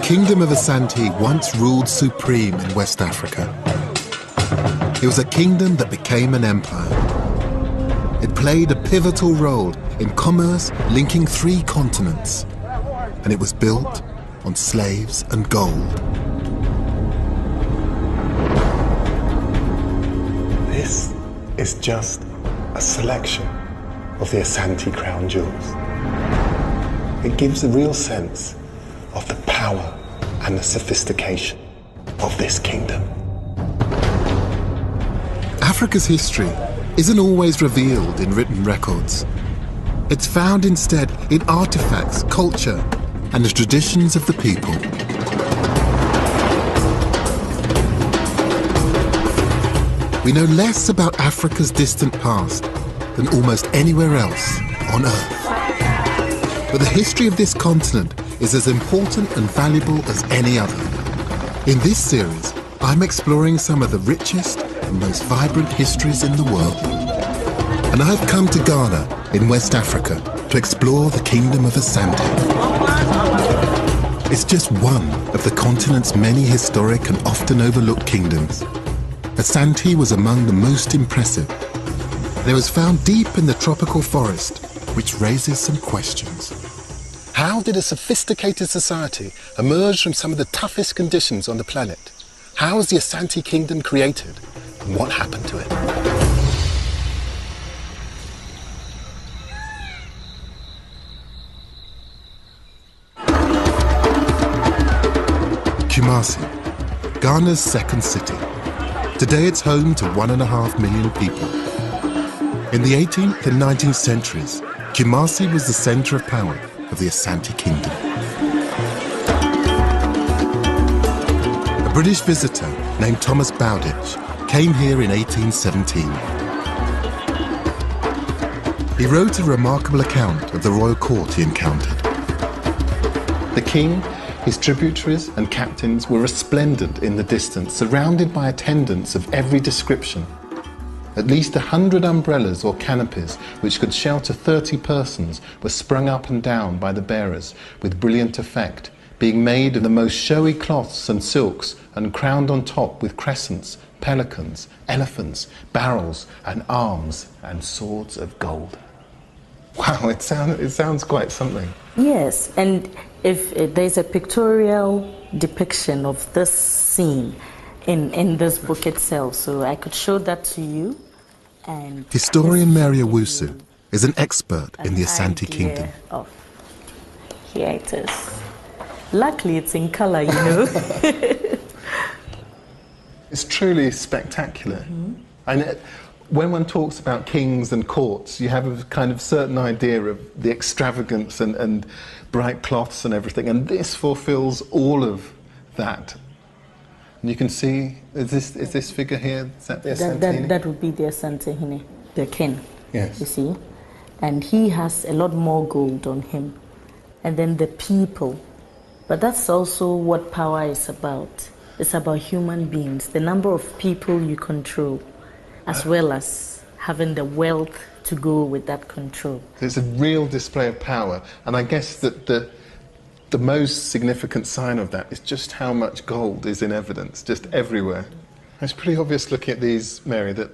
kingdom of Asante once ruled supreme in West Africa. It was a kingdom that became an empire. It played a pivotal role in commerce linking 3 continents, and it was built on slaves and gold. This is just a selection of the Asante crown jewels. It gives a real sense of the power and the sophistication of this kingdom. Africa's history isn't always revealed in written records. It's found instead in artifacts, culture, and the traditions of the people. We know less about Africa's distant past than almost anywhere else on Earth. But the history of this continent is as important and valuable as any other. In this series, I'm exploring some of the richest and most vibrant histories in the world. And I've come to Ghana in West Africa to explore the kingdom of Asante. It's just one of the continent's many historic and often overlooked kingdoms. Asante was among the most impressive. It was found deep in the tropical forest, which raises some questions. How did a sophisticated society emerge from some of the toughest conditions on the planet? How was the Asante kingdom created, and what happened to it? Kumasi, Ghana's second city. Today it's home to 1.5 million people. In the 18th and 19th centuries, Kumasi was the center of power of the Asante kingdom. A British visitor named Thomas Bowditch came here in 1817. He wrote a remarkable account of the royal court he encountered. The king, his tributaries and captains were resplendent in the distance, surrounded by attendants of every description. At least 100 umbrellas or canopies, which could shelter 30 persons, were sprung up and down by the bearers with brilliant effect, being made of the most showy cloths and silks and crowned on top with crescents, pelicans, elephants, barrels and arms and swords of gold. Wow, it sounds quite something. Yes, and if there's a pictorial depiction of this scene in this book itself, so I could show that to you. And historian Mary Owusu is an expert in the Asante kingdom. Here it is. Luckily, it's in color, you know. It's truly spectacular. Mm-hmm. And when one talks about kings and courts, you have a kind of certain idea of the extravagance and bright cloths and everything, and this fulfills all of that. And you can see, is this figure here, is that the Asante? That would be the Asante, the king. Yes. You see? And he has a lot more gold on him. And then the people. But that's also what power is about. It's about human beings, the number of people you control, as well as having the wealth to go with that control. It's a real display of power, and I guess that the most significant sign of that is just how much gold is in evidence, just everywhere. It's pretty obvious looking at these, Mary, that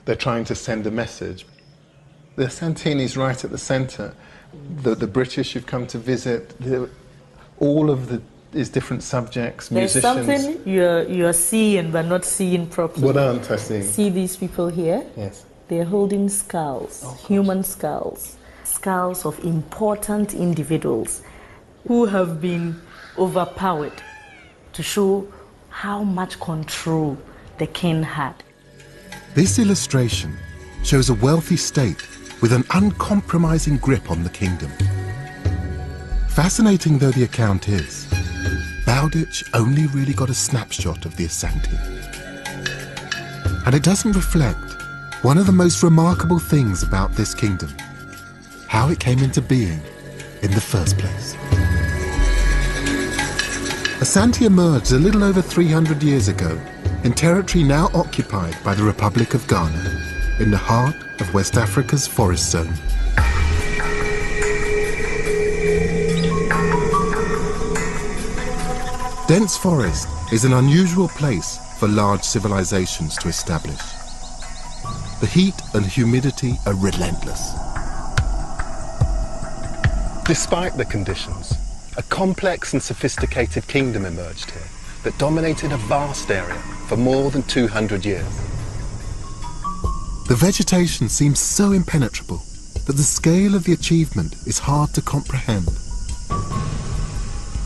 they're trying to send a message. The Asantini's right at the centre. The British who've come to visit, all of these different subjects, musicians. There's something you're seeing but not seeing properly. What aren't I seeing? See these people here? Yes. They're holding skulls, human skulls. Skulls of important individuals who have been overpowered to show how much control the king had. This illustration shows a wealthy state with an uncompromising grip on the kingdom. Fascinating though the account is, Bowditch only really got a snapshot of the Asante. And it doesn't reflect one of the most remarkable things about this kingdom, how it came into being in the first place. Asante emerged a little over 300 years ago in territory now occupied by the Republic of Ghana, in the heart of West Africa's forest zone. Dense forest is an unusual place for large civilizations to establish. The heat and humidity are relentless. Despite the conditions, a complex and sophisticated kingdom emerged here that dominated a vast area for more than 200 years. The vegetation seems so impenetrable that the scale of the achievement is hard to comprehend.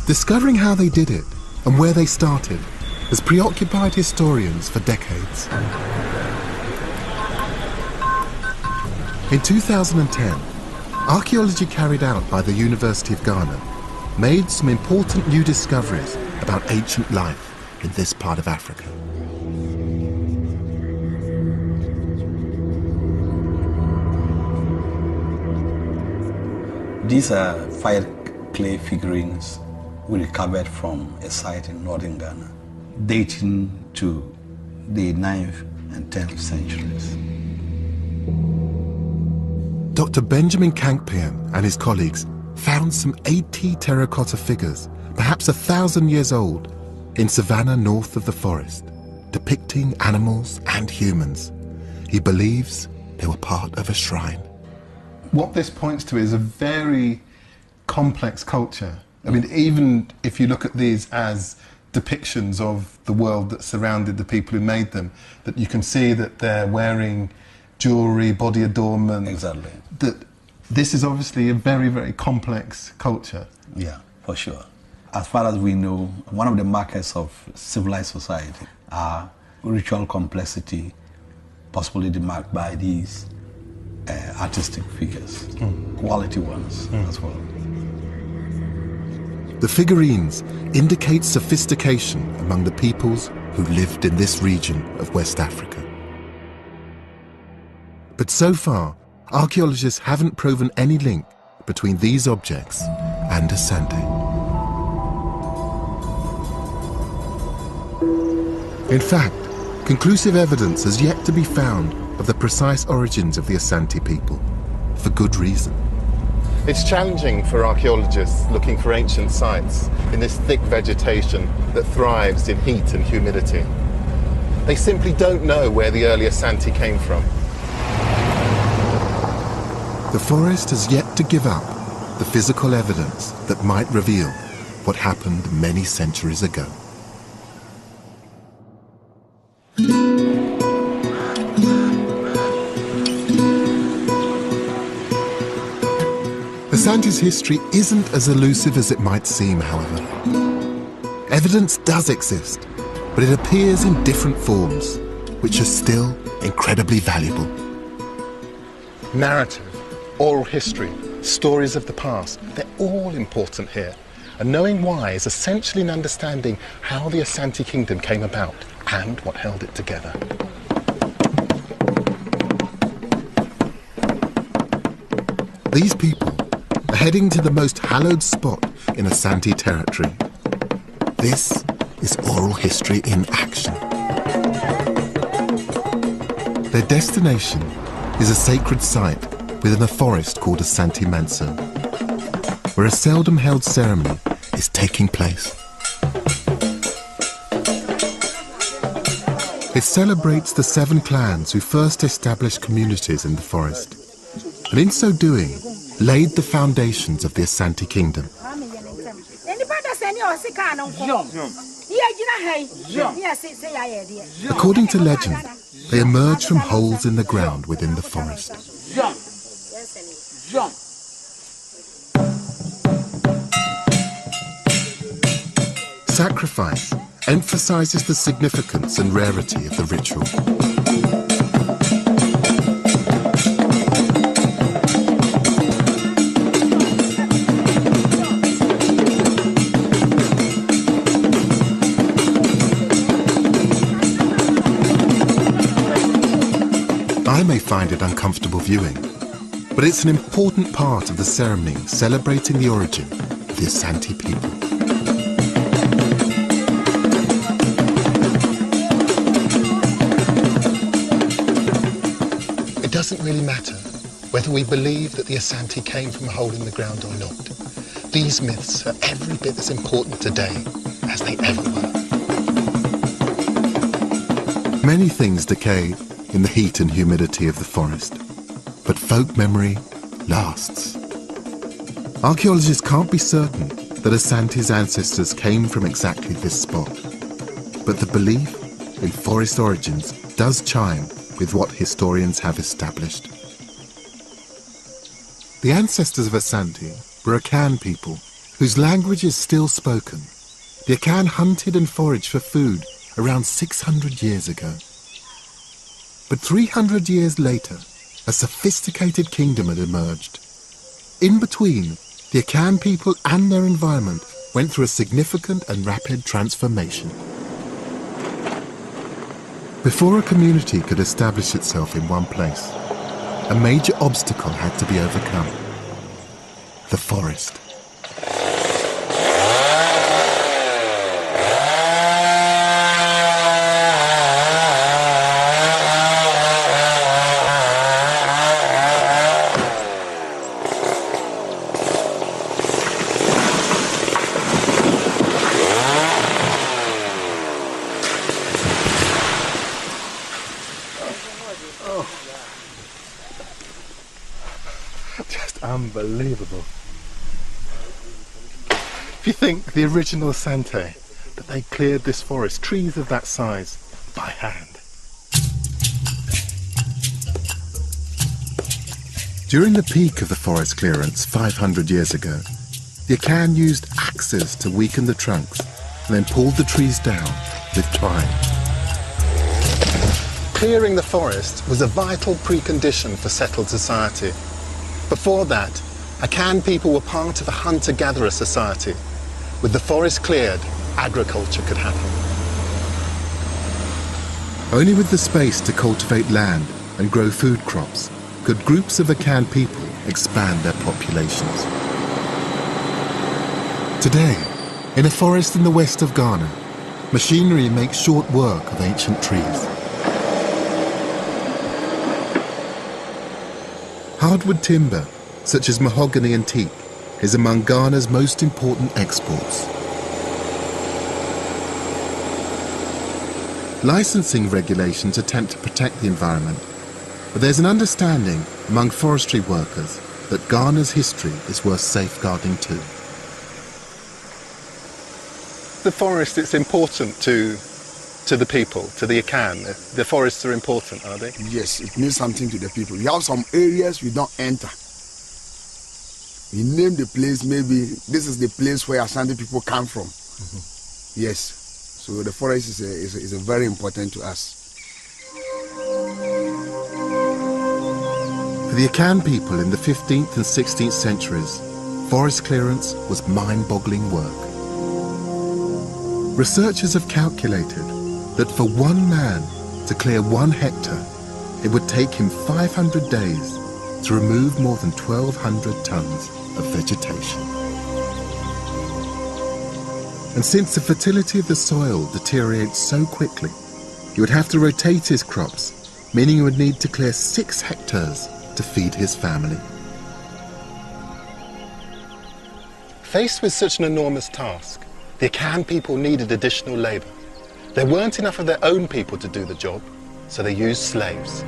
Discovering how they did it and where they started has preoccupied historians for decades. In 2010, archaeology carried out by the University of Ghana made some important new discoveries about ancient life in this part of Africa. These are fire clay figurines we recovered from a site in northern Ghana, dating to the 9th and 10th centuries. Dr. Benjamin Kankpian and his colleagues found some 80 terracotta figures, perhaps 1,000 years old, in savannah north of the forest, depicting animals and humans. He believes they were part of a shrine. What this points to is a very complex culture. I mean, even if you look at these as depictions of the world that surrounded the people who made them, that you can see that they're wearing jewelry, body adornment. Exactly. That this is obviously a very, very complex culture. Yeah, for sure. As far as we know, one of the markers of civilized society are ritual complexity, possibly marked by these artistic figures, quality ones as well. The figurines indicate sophistication among the peoples who lived in this region of West Africa. But so far, archaeologists haven't proven any link between these objects and Asante. In fact, conclusive evidence has yet to be found of the precise origins of the Asante people, for good reason. It's challenging for archaeologists looking for ancient sites in this thick vegetation that thrives in heat and humidity. They simply don't know where the early Asante came from. The forest has yet to give up the physical evidence that might reveal what happened many centuries ago. Asante's history isn't as elusive as it might seem, however. Evidence does exist, but it appears in different forms, which are still incredibly valuable. Narrative, oral history, stories of the past, they're all important here. And knowing why is essentially in understanding how the Asante Kingdom came about and what held it together. These people are heading to the most hallowed spot in Asante territory. This is oral history in action. Their destination is a sacred site within a forest called Asante Manso, where a seldom held ceremony is taking place. It celebrates the 7 clans who first established communities in the forest, and in so doing, laid the foundations of the Asante Kingdom. According to legend, they emerged from holes in the ground within the forest. Sacrifice emphasizes the significance and rarity of the ritual. I may find it uncomfortable viewing, but it's an important part of the ceremony celebrating the origin of the Asante people. It doesn't really matter whether we believe that the Asante came from a hole in the ground or not. these myths are every bit as important today as they ever were. Many things decay in the heat and humidity of the forest, but folk memory lasts. Archaeologists can't be certain that Asante's ancestors came from exactly this spot, but the belief in forest origins does chime with what historians have established. The ancestors of Asante were Akan people whose language is still spoken. The Akan hunted and foraged for food around 600 years ago. But 300 years later, a sophisticated kingdom had emerged. In between, the Akan people and their environment went through a significant and rapid transformation. Before a community could establish itself in one place, a major obstacle had to be overcome: the forest. Just unbelievable. If you think the original Asante, that they cleared this forest, trees of that size, by hand. During the peak of the forest clearance 500 years ago, the Akan used axes to weaken the trunks and then pulled the trees down with twine. Clearing the forest was a vital precondition for settled society. Before that, Akan people were part of a hunter-gatherer society. With the forest cleared, agriculture could happen. Only with the space to cultivate land and grow food crops could groups of Akan people expand their populations. Today, in a forest in the west of Ghana, machinery makes short work of ancient trees. Hardwood timber, such as mahogany and teak, is among Ghana's most important exports. Licensing regulations attempt to protect the environment, but there's an understanding among forestry workers that Ghana's history is worth safeguarding too. The forest, it's important to the people, to the Akan. The forests are important, are they? Yes, it means something to the people. We have some areas we don't enter. We name the place, maybe this is the place where Asante people come from. Yes, so the forest is very important to us. For the Akan people in the 15th and 16th centuries, forest clearance was mind-boggling work. Researchers have calculated that for one man to clear 1 hectare, it would take him 500 days to remove more than 1,200 tons of vegetation. And since the fertility of the soil deteriorates so quickly, he would have to rotate his crops, meaning he would need to clear 6 hectares to feed his family. Faced with such an enormous task, the Akan people needed additional labour. There weren't enough of their own people to do the job, so they used slaves.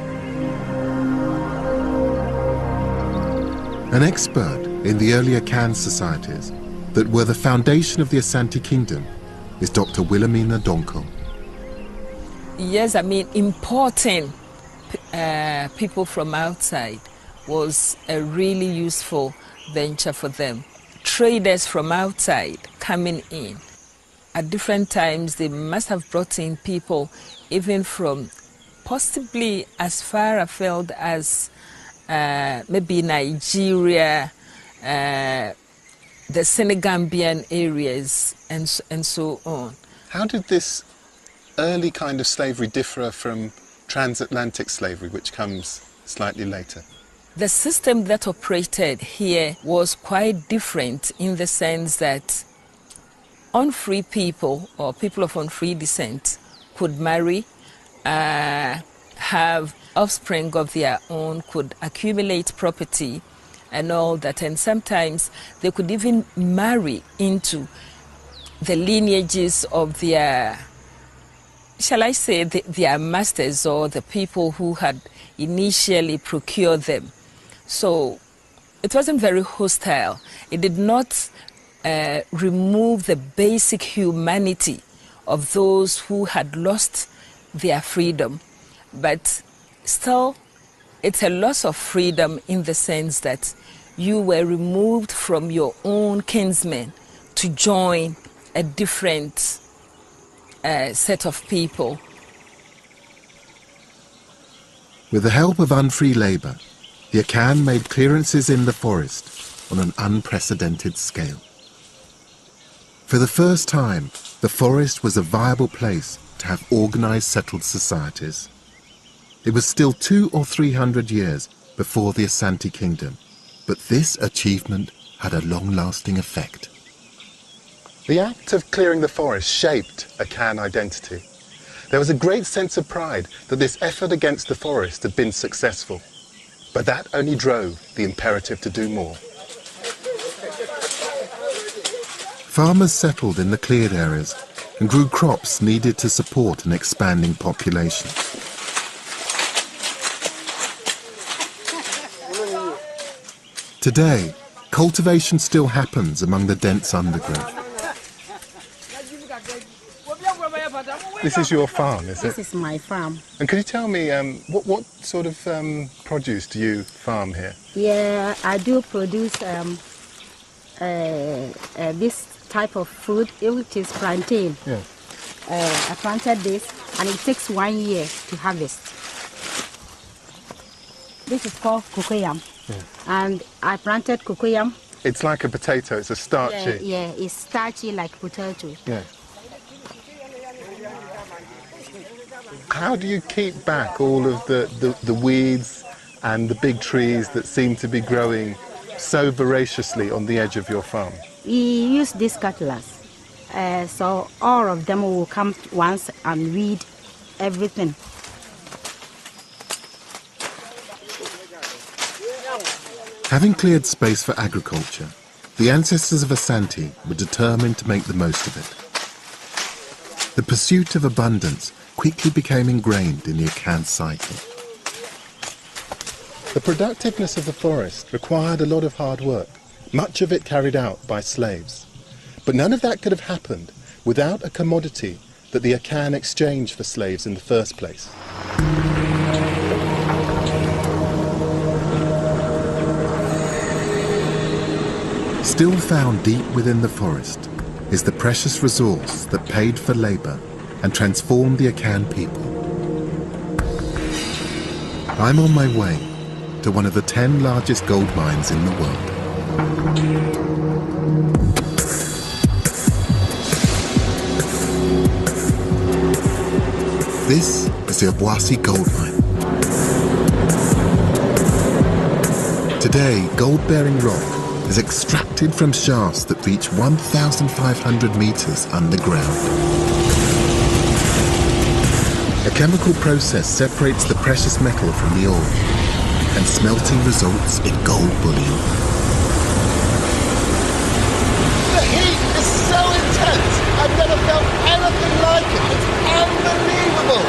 An expert in the early Akan societies that were the foundation of the Asante Kingdom is Dr. Wilhelmina Donko. Yes, I mean, importing people from outside was a really useful venture for them. Traders from outside coming in. At different times, they must have brought in people even from possibly as far afield as maybe Nigeria, the Senegambian areas, and so on. How did this early kind of slavery differ from transatlantic slavery, which comes slightly later? The system that operated here was quite different in the sense that unfree people or people of unfree descent could marry, have offspring of their own, could accumulate property, and all that. And sometimes they could even marry into the lineages of their, shall I say, their masters or the people who had initially procured them. So it wasn't very hostile. It did not remove the basic humanity of those who had lost their freedom. But still, it's a loss of freedom in the sense that you were removed from your own kinsmen to join a different set of people. With the help of unfree labour, the Akan made clearances in the forest on an unprecedented scale. For the first time, the forest was a viable place to have organised settled societies. It was still 200 or 300 years before the Asante kingdom, but this achievement had a long-lasting effect. The act of clearing the forest shaped Akan identity. There was a great sense of pride that this effort against the forest had been successful, but that only drove the imperative to do more. Farmers settled in the cleared areas and grew crops needed to support an expanding population. Today, cultivation still happens among the dense undergrowth. This is your farm, is it? This is my farm. And can you tell me, what sort of produce do you farm here? Yeah, I do produce this type of fruit, which is plantain. Yeah. I planted this, and it takes 1 year to harvest. This is called cocoyam. Yeah. And I planted cocoyam. It's like a potato, it's a starchy. Yeah, it's starchy like potato. Yeah. How do you keep back all of the weeds and the big trees that seem to be growing so voraciously on the edge of your farm? We use this cutlass. So all of them will come once and weed everything. Having cleared space for agriculture, the ancestors of Asante were determined to make the most of it. The pursuit of abundance quickly became ingrained in the Akan psyche. The productiveness of the forest required a lot of hard work, much of it carried out by slaves. But none of that could have happened without a commodity that the Akan exchanged for slaves in the first place. Still found deep within the forest is the precious resource that paid for labour and transformed the Akan people. I'm on my way to one of the 10 largest gold mines in the world. This is the Obuasi gold mine. Today, gold-bearing rock is extracted from shafts that reach 1,500 meters underground. A chemical process separates the precious metal from the ore, and smelting results in gold bullion. The heat is so intense, I've never felt anything like it. It's unbelievable.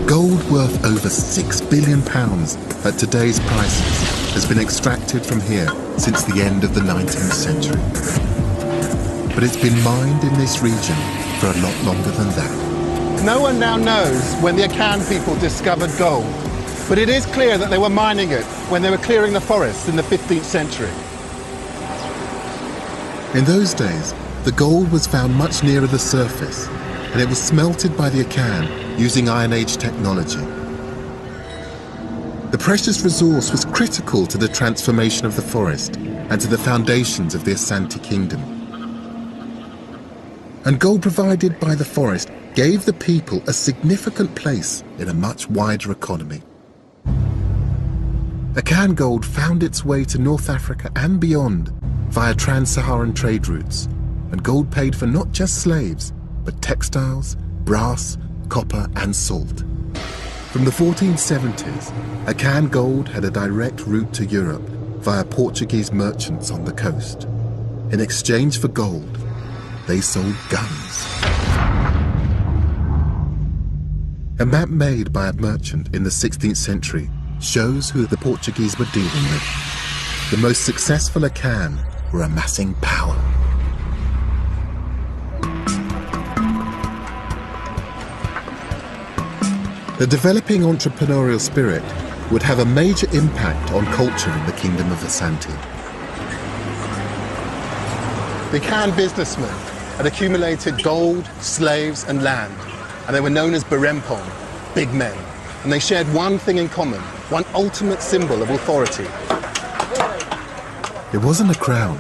Gold worth over £6 billion at today's prices has been extracted from here since the end of the 19th century. But it's been mined in this region for a lot longer than that. No one now knows when the Akan people discovered gold, but it is clear that they were mining it when they were clearing the forests in the 15th century. In those days, the gold was found much nearer the surface, and it was smelted by the Akan using Iron Age technology. The precious resource was critical to the transformation of the forest and to the foundations of the Asante kingdom. And gold provided by the forest gave the people a significant place in a much wider economy. Akan gold found its way to North Africa and beyond via trans-Saharan trade routes, and gold paid for not just slaves, but textiles, brass, copper and salt. From the 1470s, Akan gold had a direct route to Europe via Portuguese merchants on the coast. In exchange for gold, they sold guns. A map made by a merchant in the 16th century shows who the Portuguese were dealing with. The most successful Akan were amassing power. The developing entrepreneurial spirit would have a major impact on culture in the Kingdom of Asante. The Akan businessmen had accumulated gold, slaves and land, and they were known as Berempong, big men. And they shared one thing in common, one ultimate symbol of authority. It wasn't a crown,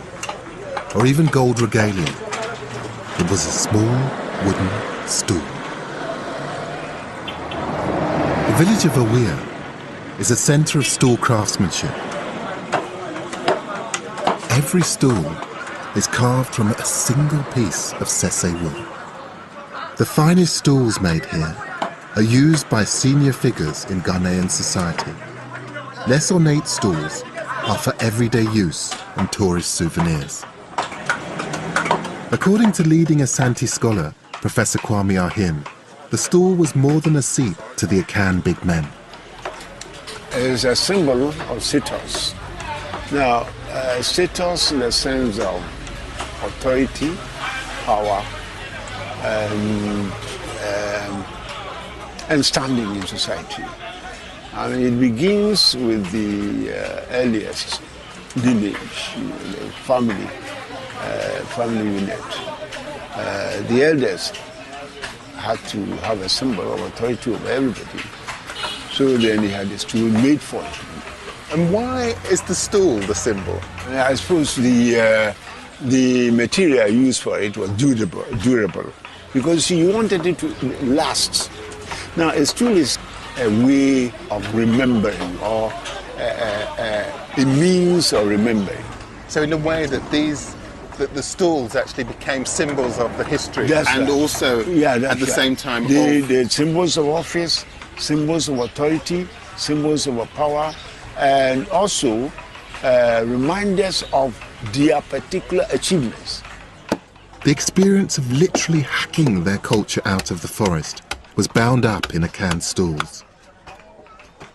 or even gold regalia. It was a small wooden stool. The village of Awia is a centre of stool craftsmanship. Every stool is carved from a single piece of sese wood. The finest stools made here are used by senior figures in Ghanaian society. Less ornate stools are for everyday use and tourist souvenirs. According to leading Asante scholar, Professor Kwame Ahim, the stool was more than a seat to the Akan big men. It is a symbol of status. Now, status in the sense of authority, power, and standing in society. And it begins with the earliest lineage, the family unit. The elders had to have a symbol of authority over everybody. So then he had a stool made for him. And why is the stool the symbol? I suppose the material used for it was durable because he wanted it to last. Now, a stool is a way of remembering or a means of remembering. So in a way that the stools actually became symbols of the history. That's and right. also at the same time the symbols of office, symbols of authority, symbols of power, and also reminders of their particular achievements. The experience of literally hacking their culture out of the forest was bound up in Akan stools.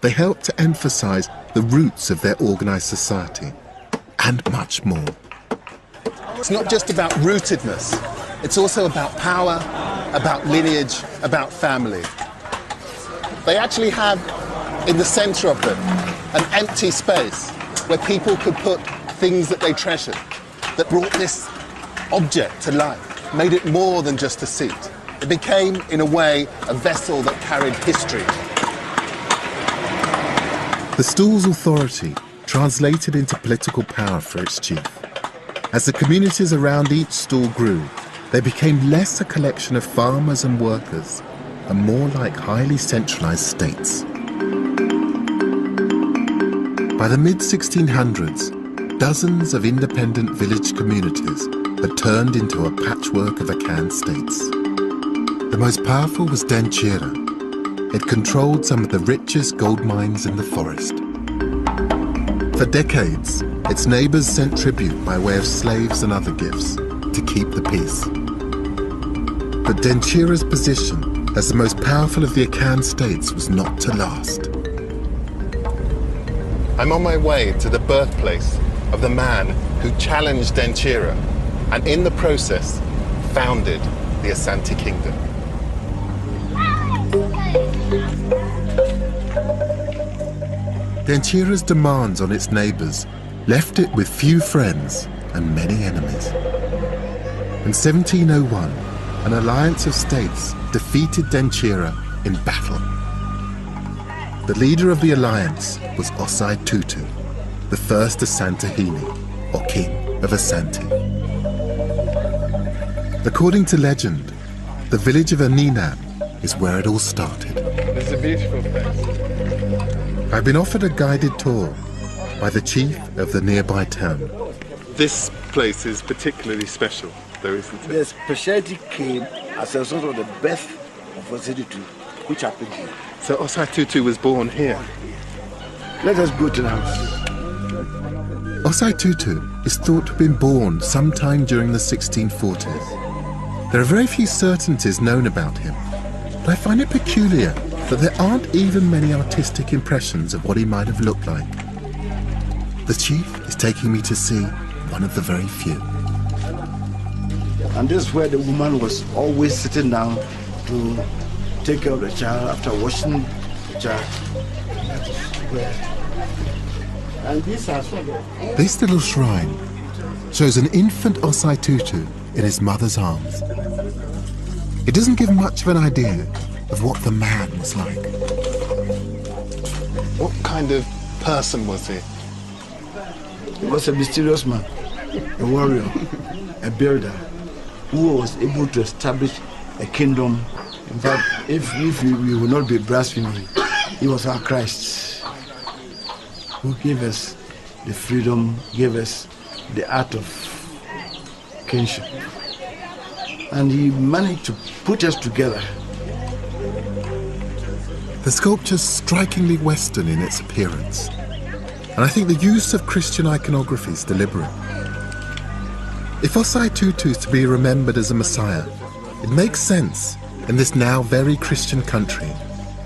They helped to emphasize the roots of their organized society and much more. It's not just about rootedness, it's also about power, about lineage, about family. They actually have, in the center of them, an empty space where people could put things that they treasured, that brought this object to life, made it more than just a seat. It became, in a way, a vessel that carried history. The stool's authority translated into political power for its chief. As the communities around each stool grew, they became less a collection of farmers and workers and more like highly centralized states. By the mid-1600s, dozens of independent village communities had turned into a patchwork of Akan states. The most powerful was Denchira. It controlled some of the richest gold mines in the forest. For decades, its neighbors sent tribute by way of slaves and other gifts to keep the peace. But Denchira's position as the most powerful of the Akan states was not to last. I'm on my way to the birthplace of the man who challenged Denchira and in the process founded the Asante Kingdom. Denchira's demands on its neighbors left it with few friends and many enemies. In 1701, an alliance of states defeated Denchira in battle. The leader of the alliance was Osai Tutu, the first Asantehene, or king of Asante. According to legend, the village of Aninam is where it all started. This is a beautiful place. I've been offered a guided tour by the chief of the nearby town. This place is particularly special, though, isn't it? The speciality came as a result of the birth of Asante, which happened here. So Osei Tutu was born here. Let us go to the house. Osei Tutu is thought to have been born sometime during the 1640s. There are very few certainties known about him, but I find it peculiar that there aren't even many artistic impressions of what he might have looked like. The chief is taking me to see one of the very few. And this is where the woman was always sitting down to take care of the child after washing the child. And This little shrine shows an infant Osei Tutu in his mother's arms. It doesn't give much of an idea of what the man was like. What kind of person was he? He was a mysterious man, a warrior, a builder, who was able to establish a kingdom. In fact, if we will not be blaspheming, he was our Christ, who gave us the freedom, gave us the art of kingship. And he managed to put us together. The sculpture's strikingly Western in its appearance, and I think the use of Christian iconography is deliberate. If Osei Tutu is to be remembered as a Messiah, it makes sense in this now very Christian country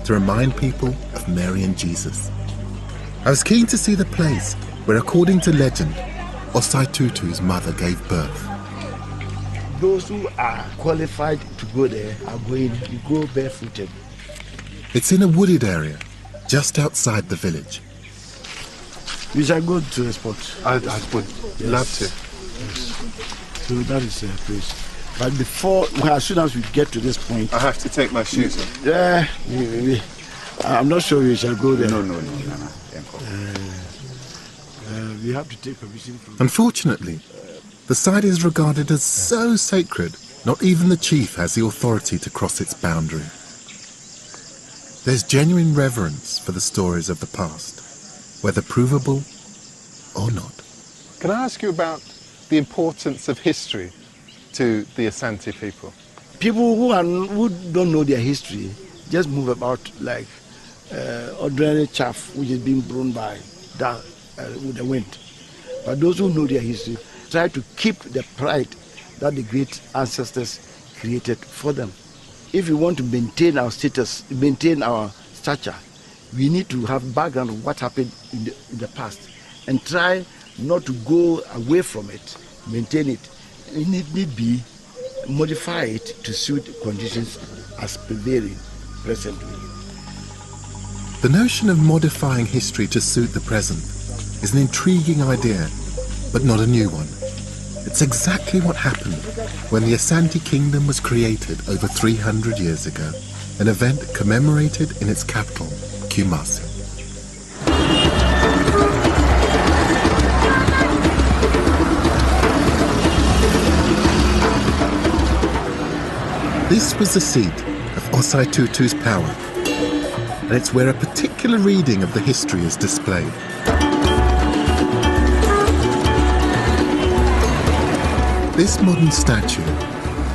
to remind people of Mary and Jesus. I was keen to see the place where, according to legend, Osei Tutu's mother gave birth. Those who are qualified to go there are going to go barefooted. It's in a wooded area, just outside the village. We shall go to the spot. I would love to. Yes. So that is a place. But before, as soon as we get to this point... I have to take my shoes off. Yeah, I'm not sure we shall go there. No. We have to take permission from... Unfortunately, the site is regarded as so sacred, not even the chief has the authority to cross its boundary. There's genuine reverence for the stories of the past, whether provable or not. Can I ask you about the importance of history to the Asante people? People who don't know their history just move about like ordinary chaff which is being blown by with the wind. But those who know their history try to keep the pride that the great ancestors created for them. If we want to maintain our status, maintain our stature, we need to have background of what happened in the past and try not to go away from it, maintain it. It need be modify it to suit conditions as prevailing presently. The notion of modifying history to suit the present is an intriguing idea, but not a new one. It's exactly what happened when the Asante Kingdom was created over 300 years ago, an event commemorated in its capital, Kumasi. This was the seat of Osei Tutu's power, and it's where a particular reading of the history is displayed. This modern statue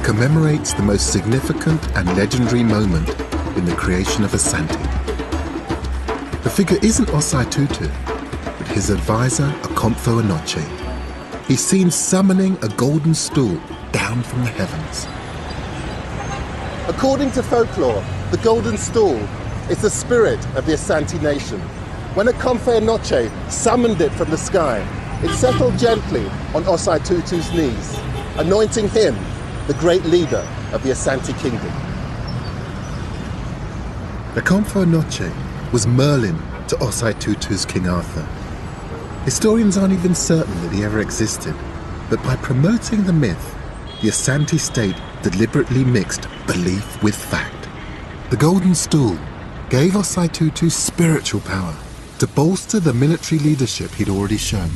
commemorates the most significant and legendary moment in the creation of Asante. The figure isn't Osei Tutu, but his advisor, Akomfo Anoche. He's seen summoning a golden stool down from the heavens. According to folklore, the golden stool is the spirit of the Asante nation. When Akomfo Anoche summoned it from the sky, it settled gently on Osei Tutu's knees, anointing him the great leader of the Asante Kingdom. Akomfo Anoche was Merlin to Osei Tutu's King Arthur. Historians aren't even certain that he ever existed, but by promoting the myth, the Asante state deliberately mixed belief with fact. The golden stool gave Osei Tutu spiritual power to bolster the military leadership he'd already shown.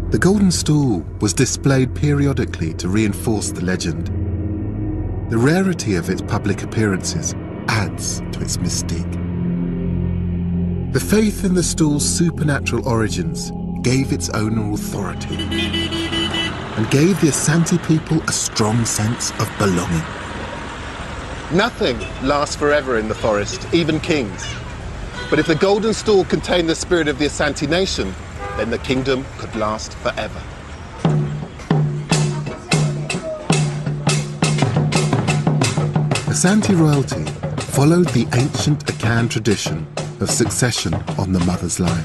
The golden stool was displayed periodically to reinforce the legend. The rarity of its public appearances adds to its mystique. The faith in the stool's supernatural origins gave its owner authority and gave the Asante people a strong sense of belonging. Nothing lasts forever in the forest, even kings. But if the golden stool contained the spirit of the Asante nation, then the kingdom could last forever. Asante royalty followed the ancient Akan tradition of succession on the mother's line.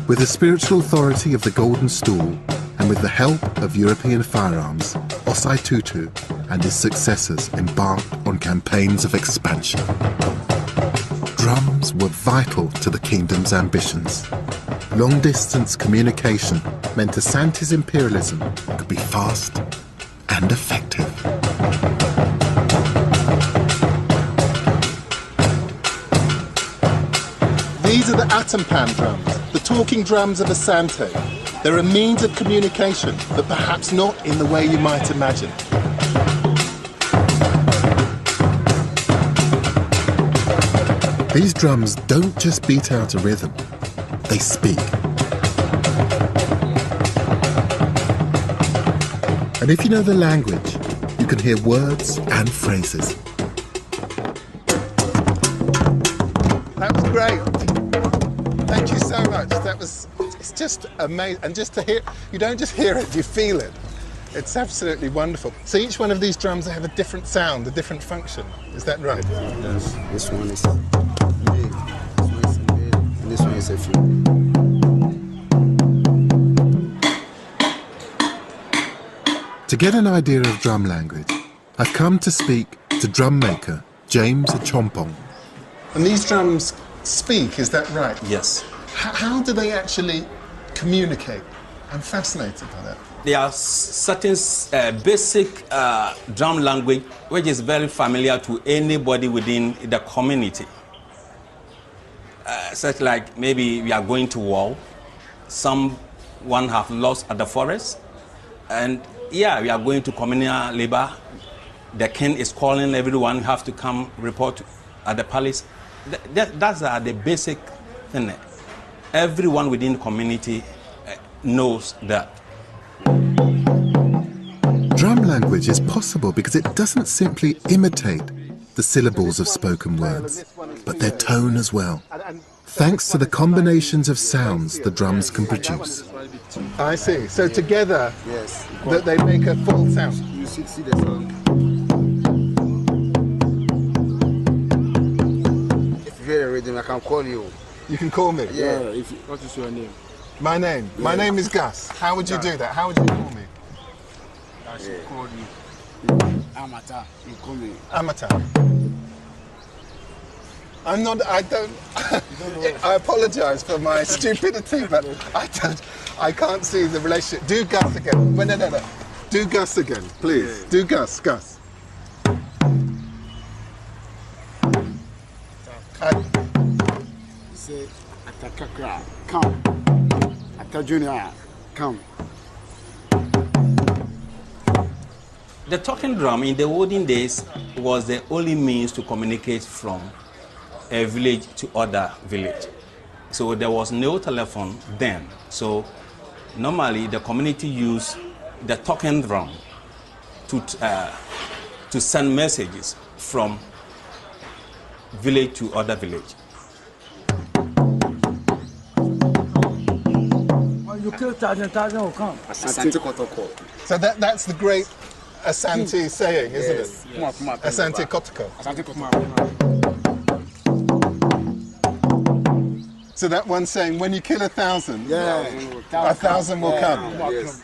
With the spiritual authority of the golden stool and with the help of European firearms, Osei Tutu and his successors embarked on campaigns of expansion. Drums were vital to the kingdom's ambitions. Long-distance communication meant Asante's imperialism could be fast and effective. These are the Atampan drums, the talking drums of Asante. They're a means of communication, but perhaps not in the way you might imagine. These drums don't just beat out a rhythm, they speak. And if you know the language, you can hear words and phrases. That was great. Thank you so much. It's just amazing. And just to hear, you don't just hear it, you feel it. It's absolutely wonderful. So each one of these drums, they have a different sound, a different function. Is that right? Yes. This one is big, this one is mid, and this one is a few. To get an idea of drum language, I've come to speak to drum maker James Achompong. And these drums speak, is that right? Yes. How do they actually communicate? I'm fascinated by that. There are certain basic drum language which is very familiar to anybody within the community. Such like maybe we are going to war, someone have lost at the forest, and yeah, we are going to communal labor. The king is calling everyone, have to come report at the palace. That's the basic thing. Everyone within the community knows that. Drum language is possible because it doesn't simply imitate the syllables of spoken words, but their tone as well, thanks to the combinations of sounds the drums can produce. I see. So together, Yes. that they make a full sound. You see the sound. If you hear the rhythm, I can call you. You can call me. Yeah. What is your name? My name. My Yeah. name is Gus. How would you do that? How would you call me? I should call you. Amata. You call me. Amateur. I'm not. I don't. I apologise for my stupidity, but I can't see the relationship. Do Gus again. Well, no. Do Gus again, please. Yeah. Do Gus. Say, Atakakra, come. Ata Junior, come. The talking drum in the olden days was the only means to communicate from a village to other village. So there was no telephone then. So normally the community used the talking drum to send messages from village to other village. You kill thousand will come. Asante Kotoko. So that's the great Asante saying, isn't it? Come on. Asante Kotoko. Asante Kotoko. So that one saying, when you kill 1,000, Yeah. 1,000 will come. Yes.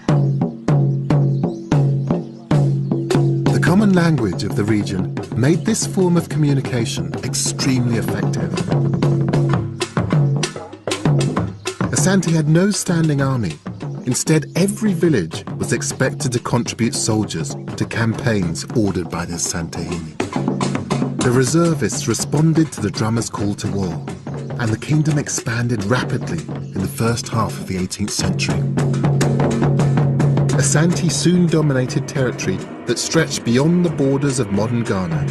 The common language of the region made this form of communication extremely effective. Asante had no standing army. Instead, every village was expected to contribute soldiers to campaigns ordered by the Asantehene. The reservists responded to the drummers' call to war, and the kingdom expanded rapidly in the first half of the 18th century. Asante soon dominated territory that stretched beyond the borders of modern Ghana.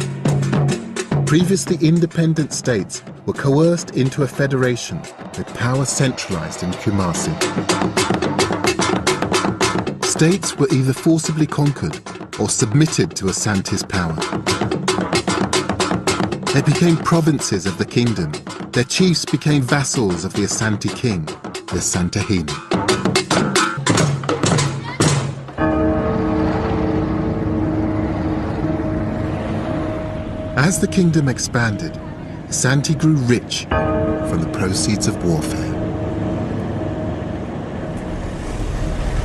Previously independent states were coerced into a federation with power centralized in Kumasi. states were either forcibly conquered or submitted to Asante's power. They became provinces of the kingdom. Their chiefs became vassals of the Asante king, the Asantehene. As the kingdom expanded, Asante grew rich from the proceeds of warfare.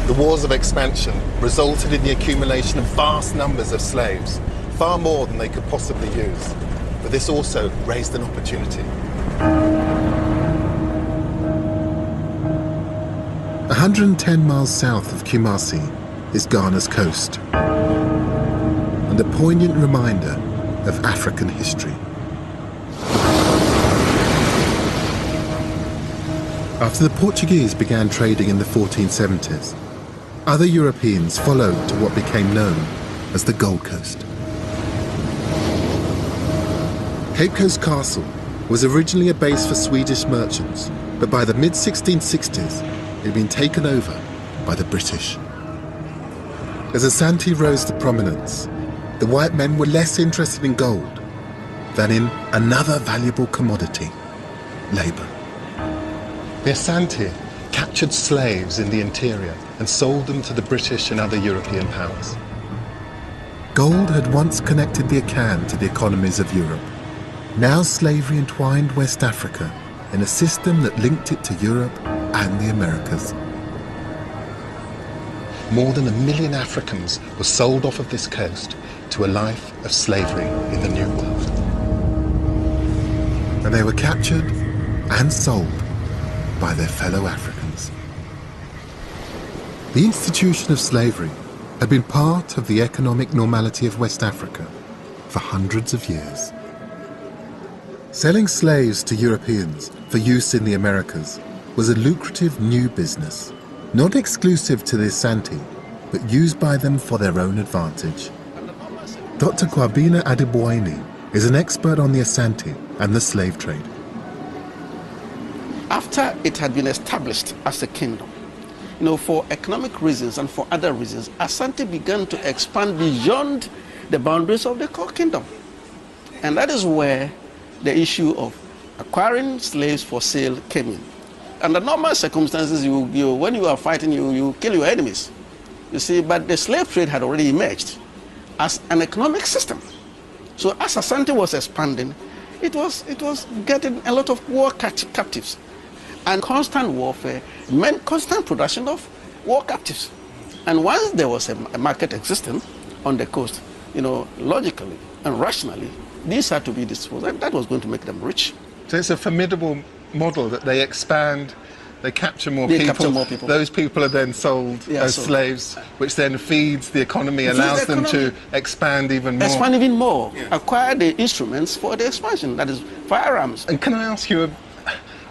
The wars of expansion resulted in the accumulation of vast numbers of slaves, far more than they could possibly use. But this also raised an opportunity. 110 miles south of Kumasi is Ghana's coast, and a poignant reminder of African history. After the Portuguese began trading in the 1470s, other Europeans followed to what became known as the Gold Coast. Cape Coast Castle was originally a base for Swedish merchants, but by the mid-1660s, it had been taken over by the British. As Asante rose to prominence, the white men were less interested in gold than in another valuable commodity, labour. The Asante captured slaves in the interior and sold them to the British and other European powers. Gold had once connected the Akan to the economies of Europe. Now slavery entwined West Africa in a system that linked it to Europe and the Americas. More than 1 million Africans were sold off of this coast to a life of slavery in the New World. And they were captured and sold by their fellow Africans. The institution of slavery had been part of the economic normality of West Africa for hundreds of years. Selling slaves to Europeans for use in the Americas was a lucrative new business, not exclusive to the Asante, but used by them for their own advantage. Dr. Kwabena Adeboyne is an expert on the Asante and the slave trade. After it had been established as a kingdom, for economic reasons and for other reasons, Asante began to expand beyond the boundaries of the core kingdom. And that is where the issue of acquiring slaves for sale came in. Under normal circumstances, when you are fighting, you kill your enemies. You see, but the slave trade had already emerged as an economic system. So as Asante was expanding, it was getting a lot of war captives. And constant warfare meant constant production of war captives. And once there was a market existing on the coast, logically and rationally, these had to be disposed of. That was going to make them rich. So it's a formidable model that they expand, they capture more people. Those people are then sold as slaves, which then feeds the economy, allows them to expand even more. Expand even more, acquire the instruments for the expansion, that is firearms. And can I ask you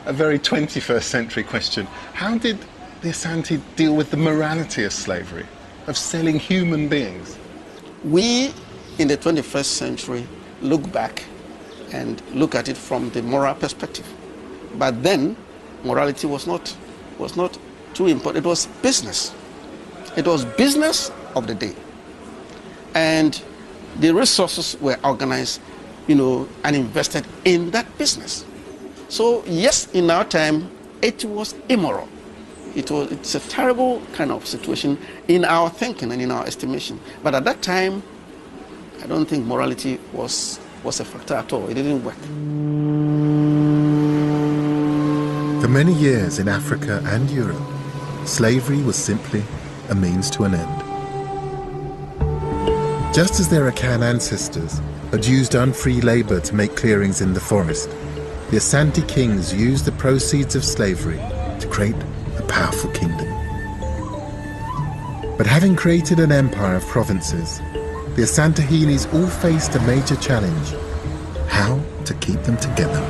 a very 21st century question? How did the Asante deal with the morality of slavery, of selling human beings? We, in the 21st century, look back and look at it from the moral perspective. But then, morality was not too important. It was business. It was business of the day. And the resources were organized, and invested in that business. So yes, in our time, it was immoral. It's a terrible kind of situation in our thinking and in our estimation. But at that time, I don't think morality was a factor at all. It didn't work. For many years in Africa and Europe, slavery was simply a means to an end. Just as their Akan ancestors had used unfree labor to make clearings in the forest, the Asante kings used the proceeds of slavery to create a powerful kingdom. But having created an empire of provinces, the Asantehenes all faced a major challenge: how to keep them together.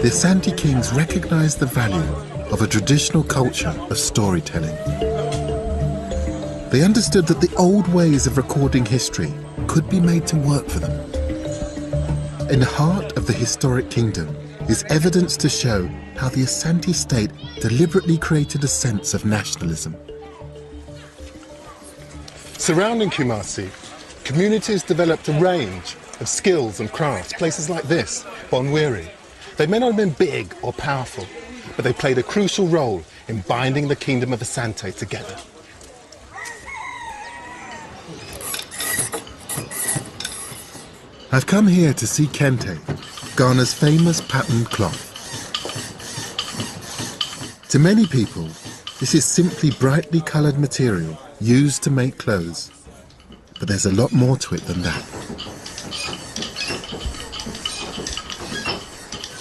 The Asante kings recognized the value of a traditional culture of storytelling. They understood that the old ways of recording history could be made to work for them. In the heart of the historic kingdom is evidence to show how the Asante state deliberately created a sense of nationalism. Surrounding Kumasi, communities developed a range of skills and crafts. Places like this, Bonwiri, they may not have been big or powerful, but they played a crucial role in binding the kingdom of Asante together. I've come here to see kente, Ghana's famous patterned cloth. To many people, this is simply brightly coloured material used to make clothes. But there's a lot more to it than that.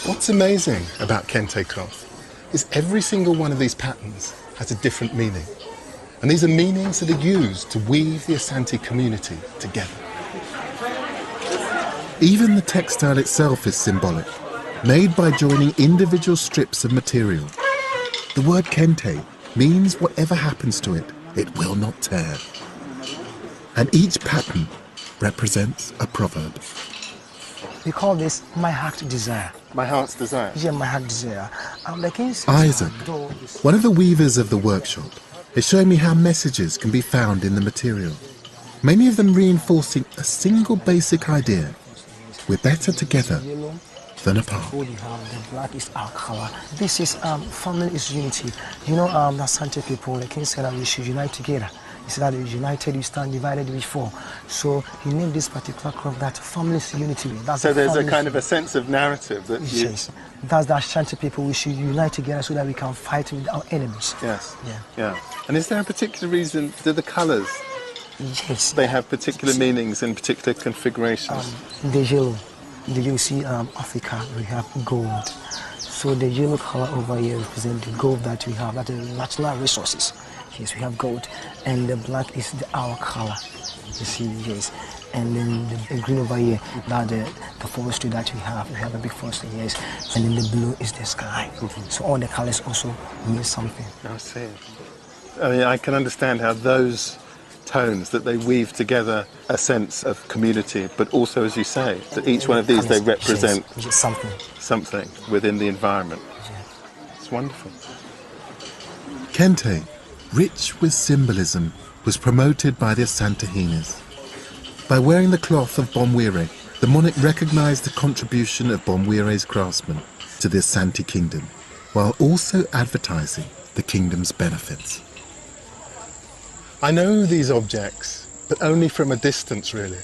What's amazing about kente cloth is every single one of these patterns has a different meaning. And these are meanings that are used to weave the Asante community together. Even the textile itself is symbolic, made by joining individual strips of material. The word kente means whatever happens to it, it will not tear. And each pattern represents a proverb. We call this my heart desire. My heart's desire? Yeah, my heart desire. Isaac, one of the weavers of the workshop, is showing me how messages can be found in the material. Many of them reinforcing a single basic idea. We're better together than apart. The black is our color. This is family is unity. You know, the Asante people, the king said that we should unite together. He said that united, we stand, divided, we fall. So he named this particular crop that family is unity. So there's a kind of a sense of narrative that you... Yes. That's the Asante people. We should unite together so that we can fight with our enemies. Yes. Yeah. Yeah. And is there a particular reason, do the colours, yes, they have particular meanings in particular configurations? The yellow. You see Africa, we have gold. So the yellow color over here represents the gold that we have, that is natural resources. Yes, we have gold. And the black is our color. You see, yes. And then the green over here, that the forestry that we have a big forestry, yes. And then the blue is the sky. So all the colors also mean something. I see. I mean, I can understand how those tones, that they weave together a sense of community, but also, as you say, that each one of these, they represent something within the environment. It's wonderful. Kente, rich with symbolism, was promoted by the Asantehinas. By wearing the cloth of Bonwiri, the monarch recognized the contribution of Bonwiri's craftsmen to the Asante kingdom, while also advertising the kingdom's benefits. I know these objects, but only from a distance, really.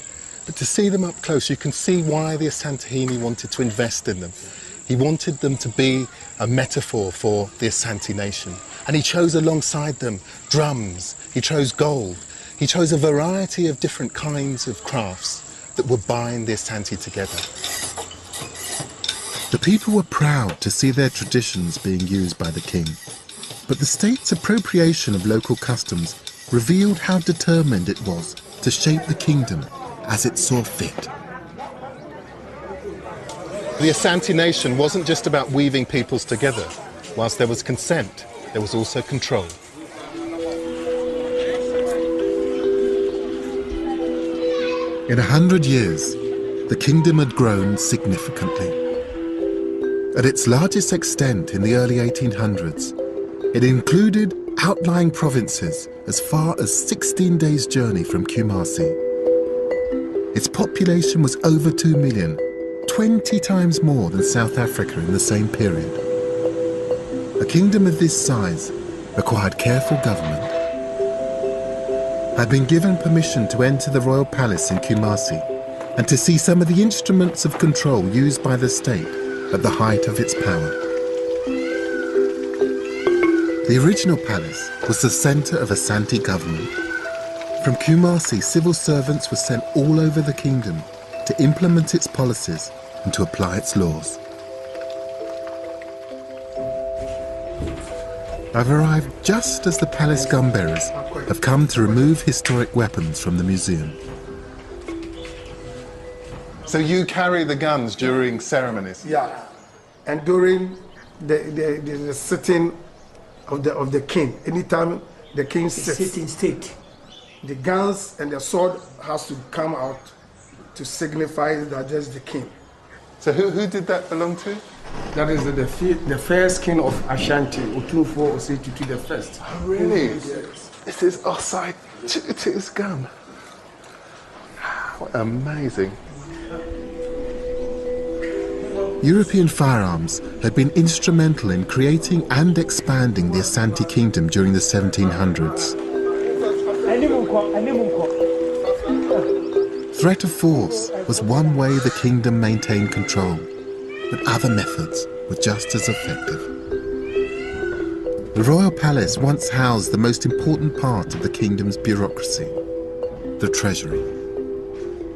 But to see them up close, you can see why the Asantehene wanted to invest in them. He wanted them to be a metaphor for the Asante nation. And he chose alongside them drums, he chose gold, he chose a variety of different kinds of crafts that would bind the Asante together. The people were proud to see their traditions being used by the king. But the state's appropriation of local customs revealed how determined it was to shape the kingdom as it saw fit. The Asante nation wasn't just about weaving peoples together. Whilst there was consent, there was also control. In 100 years, the kingdom had grown significantly. At its largest extent in the early 1800s, it included outlying provinces as far as 16 days' journey from Kumasi. Its population was over 2 million, 20 times more than South Africa in the same period. A kingdom of this size required careful government. I'd been given permission to enter the royal palace in Kumasi and to see some of the instruments of control used by the state at the height of its power. The original palace was the centre of Asante government. From Kumasi, civil servants were sent all over the kingdom to implement its policies and to apply its laws. I've arrived just as the palace gunbearers have come to remove historic weapons from the museum. So you carry the guns during ceremonies? Yeah, and during the sitting of the king, anytime the king sits, the guns and the sword has to come out to signify that there's the king. So who did that belong to? That is the first king of Ashanti, Otunfo Osei Tutu the first. Oh, really? Yes. This is Osei Tutu's gun. What amazing. European firearms had been instrumental in creating and expanding the Asante Kingdom during the 1700s. Threat of force was one way the kingdom maintained control, but other methods were just as effective. The royal palace once housed the most important part of the kingdom's bureaucracy, the treasury.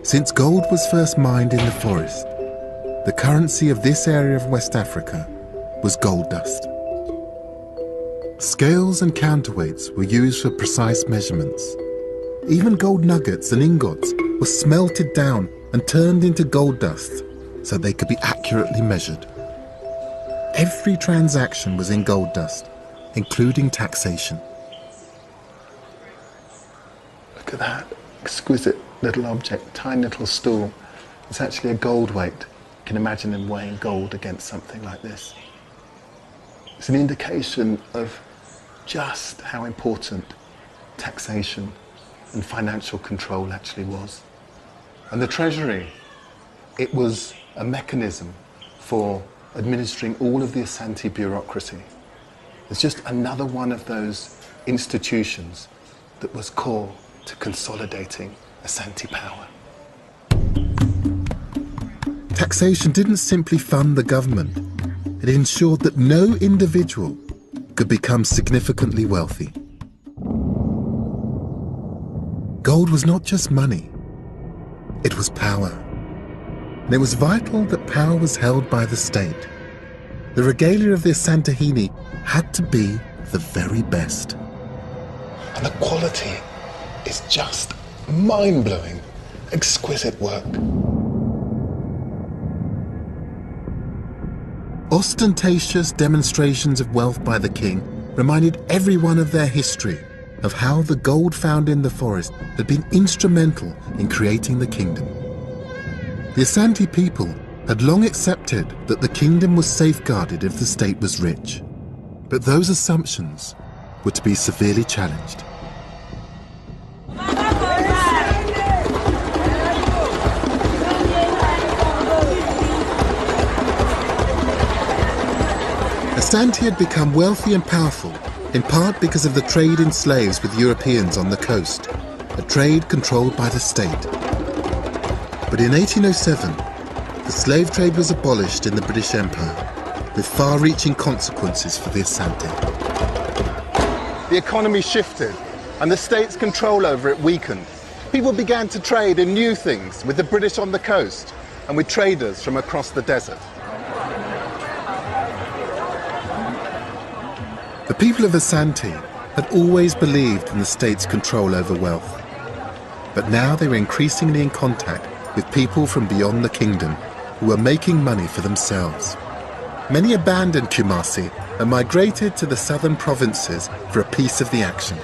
Since gold was first mined in the forest, the currency of this area of West Africa was gold dust. Scales and counterweights were used for precise measurements. Even gold nuggets and ingots were smelted down and turned into gold dust so they could be accurately measured. Every transaction was in gold dust, including taxation. Look at that exquisite little object, tiny little stool. It's actually a gold weight. You can imagine them weighing gold against something like this. It's an indication of just how important taxation and financial control actually was. And the treasury, it was a mechanism for administering all of the Asante bureaucracy. It's just another one of those institutions that was core to consolidating Asante power. Taxation didn't simply fund the government. It ensured that no individual could become significantly wealthy. Gold was not just money, it was power. And it was vital that power was held by the state. The regalia of the Asantehene had to be the very best. And the quality is just mind-blowing, exquisite work. Ostentatious demonstrations of wealth by the king reminded everyone of their history, of how the gold found in the forest had been instrumental in creating the kingdom. The Asante people had long accepted that the kingdom was safeguarded if the state was rich, but those assumptions were to be severely challenged. Asante had become wealthy and powerful, in part because of the trade in slaves with Europeans on the coast, a trade controlled by the state. But in 1807, the slave trade was abolished in the British Empire, with far-reaching consequences for the Asante. The economy shifted, and the state's control over it weakened. People began to trade in new things with the British on the coast, and with traders from across the desert. The people of Asante had always believed in the state's control over wealth, but now they were increasingly in contact with people from beyond the kingdom who were making money for themselves. Many abandoned Kumasi and migrated to the southern provinces for a piece of the action.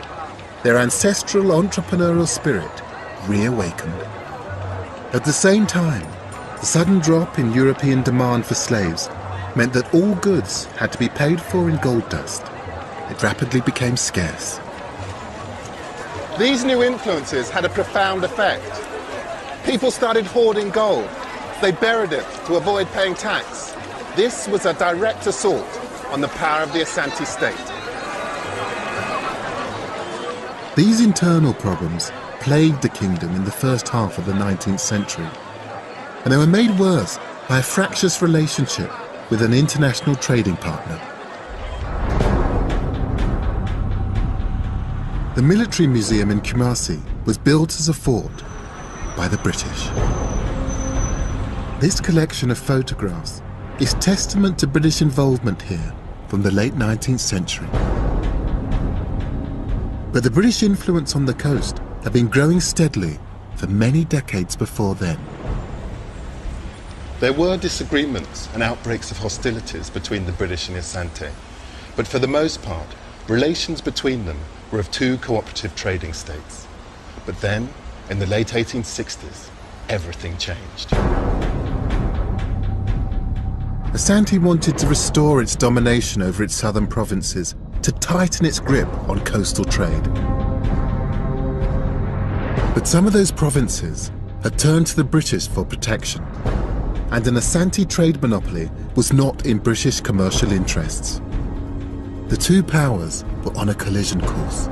Their ancestral entrepreneurial spirit reawakened. At the same time, the sudden drop in European demand for slaves meant that all goods had to be paid for in gold dust. It rapidly became scarce. These new influences had a profound effect. People started hoarding gold. They buried it to avoid paying tax. This was a direct assault on the power of the Asante state. These internal problems plagued the kingdom in the first half of the 19th century, and they were made worse by a fractious relationship with an international trading partner. The military museum in Kumasi was built as a fort by the British. This collection of photographs is testament to British involvement here from the late 19th century. But the British influence on the coast had been growing steadily for many decades before then. There were disagreements and outbreaks of hostilities between the British and Asante, but for the most part, relations between them were of two cooperative trading states. But then, in the late 1860s, everything changed. Asante wanted to restore its domination over its southern provinces to tighten its grip on coastal trade. But some of those provinces had turned to the British for protection, and an Asante trade monopoly was not in British commercial interests. The two powers were on a collision course.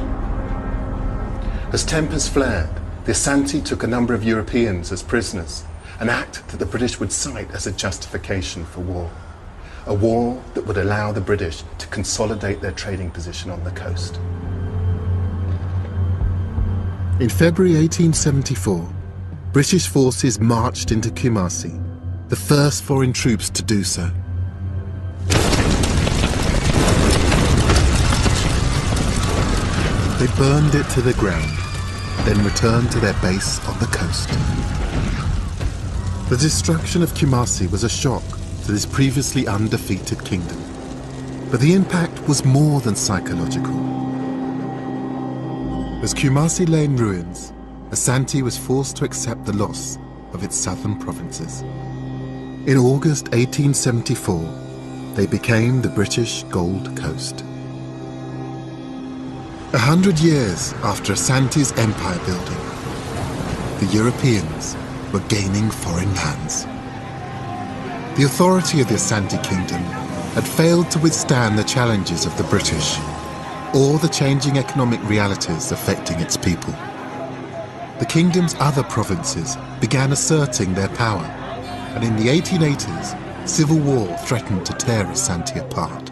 As tempers flared, the Asante took a number of Europeans as prisoners, an act that the British would cite as a justification for war. A war that would allow the British to consolidate their trading position on the coast. In February 1874, British forces marched into Kumasi, the first foreign troops to do so. They burned it to the ground, then returned to their base on the coast. The destruction of Kumasi was a shock to this previously undefeated kingdom. But the impact was more than psychological. As Kumasi lay in ruins, Asante was forced to accept the loss of its southern provinces. In August 1874, they became the British Gold Coast. 100 years after Asante's empire building, the Europeans were gaining foreign lands. The authority of the Asante Kingdom had failed to withstand the challenges of the British or the changing economic realities affecting its people. The kingdom's other provinces began asserting their power, and in the 1880s, civil war threatened to tear Asante apart.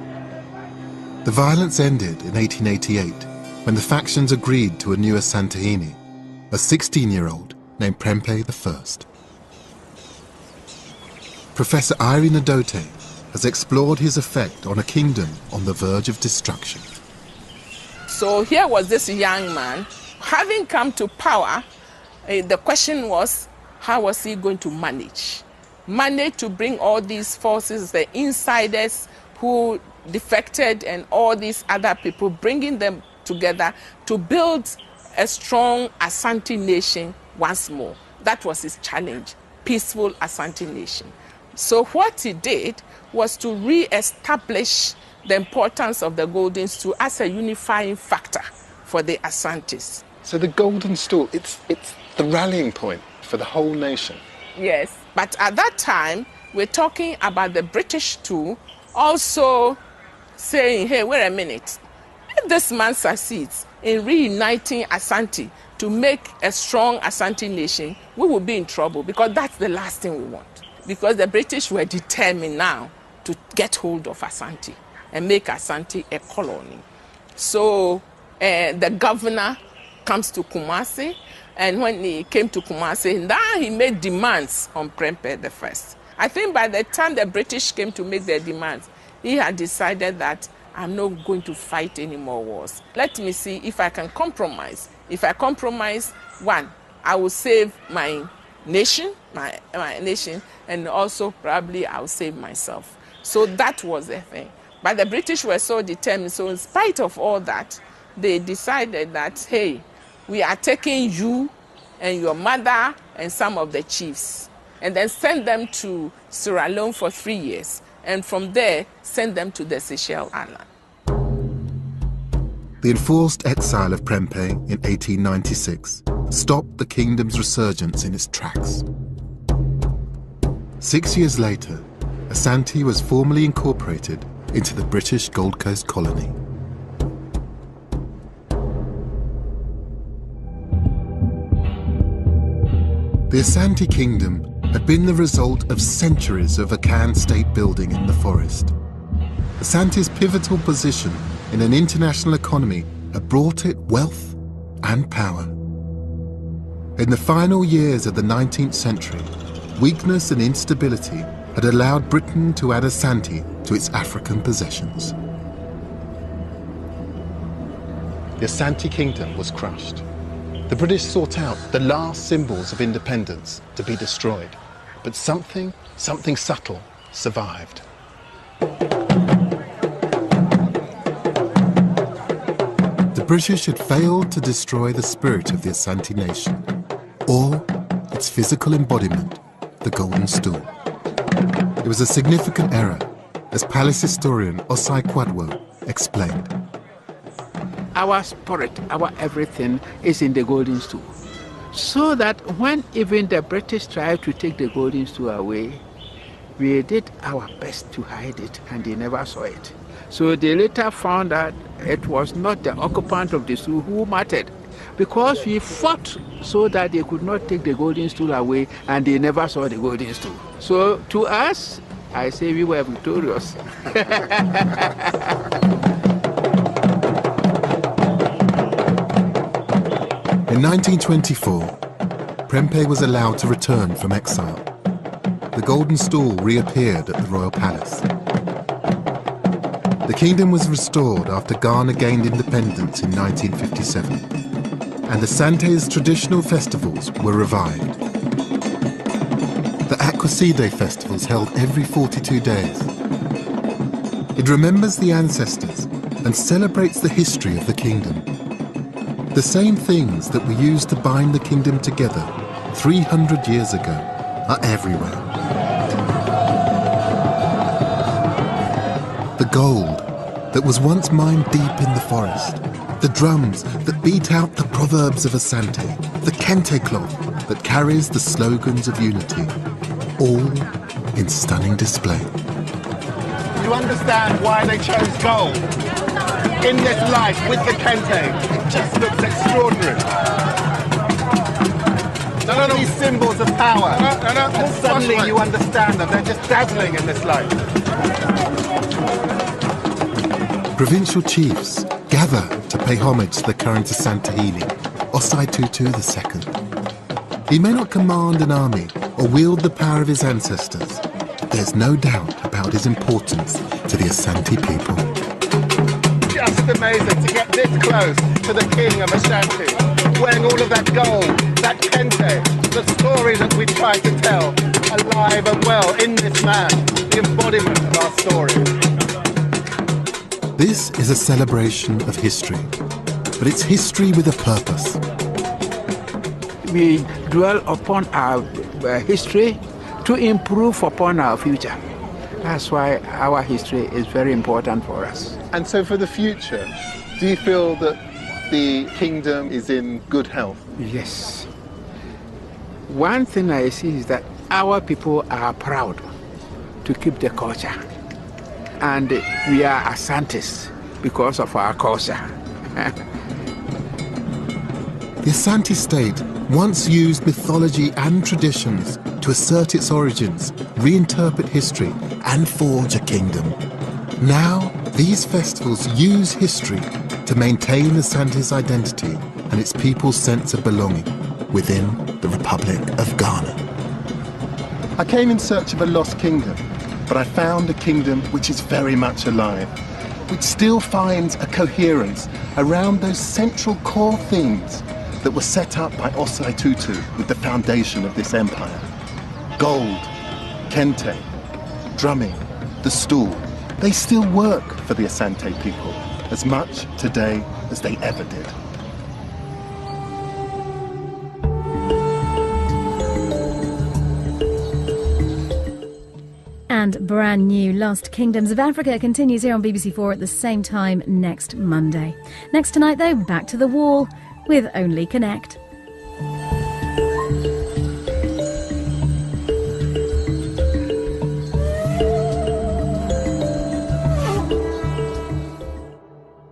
The violence ended in 1888 when the factions agreed to a new Asantehene, a 16-year-old named Prempeh I. Professor Irene Adote has explored his effect on a kingdom on the verge of destruction. So here was this young man, having come to power. The question was, how was he going to manage? Manage to bring all these forces, the insiders who defected and all these other people, bringing them together to build a strong Asante nation once more. That was his challenge, peaceful Asante nation. So what he did was to re-establish the importance of the golden stool as a unifying factor for the Asantes. So the golden stool, it's the rallying point for the whole nation. Yes, but at that time, we're talking about the British too, also saying, hey, wait a minute, if this man succeeds in reuniting Asante to make a strong Asante nation, we will be in trouble, because that's the last thing we want. Because the British were determined now to get hold of Asante and make Asante a colony. So the governor comes to Kumasi, and when he came to Kumasi, now he made demands on Prempeh I. I think by the time the British came to make their demands, he had decided that I'm not going to fight any more wars. Let me see if I can compromise. If I compromise, one, I will save my nation, my nation, and also probably I'll save myself. So that was the thing. But the British were so determined. So in spite of all that, they decided that, hey, we are taking you and your mother and some of the chiefs, and then send them to Sierra Leone for 3 years. And from there, send them to the Seychelles Island. The enforced exile of Prempeh in 1896 stopped the kingdom's resurgence in its tracks. 6 years later, Asante was formally incorporated into the British Gold Coast colony. The Asante Kingdom had been the result of centuries of Akan state building in the forest. Asante's pivotal position in an international economy had brought it wealth and power. In the final years of the 19th century, weakness and instability had allowed Britain to add Asante to its African possessions. The Asante Kingdom was crushed. The British sought out the last symbols of independence to be destroyed, but something subtle survived. The British had failed to destroy the spirit of the Asante nation, or its physical embodiment, the golden stool. It was a significant error, as palace historian Osai Kwadwo explained. Our spirit, our everything is in the golden stool. So that when even the British tried to take the golden stool away, we did our best to hide it and they never saw it. So they later found that it was not the occupant of the stool who mattered, because we fought so that they could not take the golden stool away and they never saw the golden stool. So to us, I say we were victorious. In 1924, Prempeh was allowed to return from exile. The golden stool reappeared at the royal palace. The kingdom was restored after Ghana gained independence in 1957, and Asante's traditional festivals were revived. The Akweside festivals held every 42 days. It remembers the ancestors and celebrates the history of the kingdom. The same things that were used to bind the kingdom together 300 years ago are everywhere. The gold that was once mined deep in the forest, the drums that beat out the proverbs of Asante, the kente cloth that carries the slogans of unity, all in stunning display. You understand why they chose gold in this light with the kente? It just looks extraordinary. None of these symbols of power, and suddenly you understand that they're just dazzling in this light. Provincial chiefs gather to pay homage to the current Asantehene, Osai Tutu II. He may not command an army or wield the power of his ancestors, but there's no doubt about his importance to the Asante people. Just amazing to get this close to the king of Asante, wearing all of that gold, that kente, the story that we try to tell, alive and well in this man, the embodiment of our story. This is a celebration of history, but it's history with a purpose. We dwell upon our history to improve upon our future. That's why our history is very important for us. And so for the future, do you feel that the kingdom is in good health? Yes. One thing I see is that our people are proud to keep the culture. And we are Asantes because of our culture. The Asante state once used mythology and traditions to assert its origins, reinterpret history, and forge a kingdom. Now, these festivals use history to maintain Asante's identity and its people's sense of belonging within the Republic of Ghana. I came in search of a lost kingdom, but I found a kingdom which is very much alive, which still finds a coherence around those central core themes that were set up by Osai Tutu with the foundation of this empire. Gold, kente, drumming, the stool, they still work for the Asante people as much today as they ever did. And brand new Lost Kingdoms of Africa continues here on BBC4 at the same time next Monday. Next tonight, though, back to the wall with Only Connect.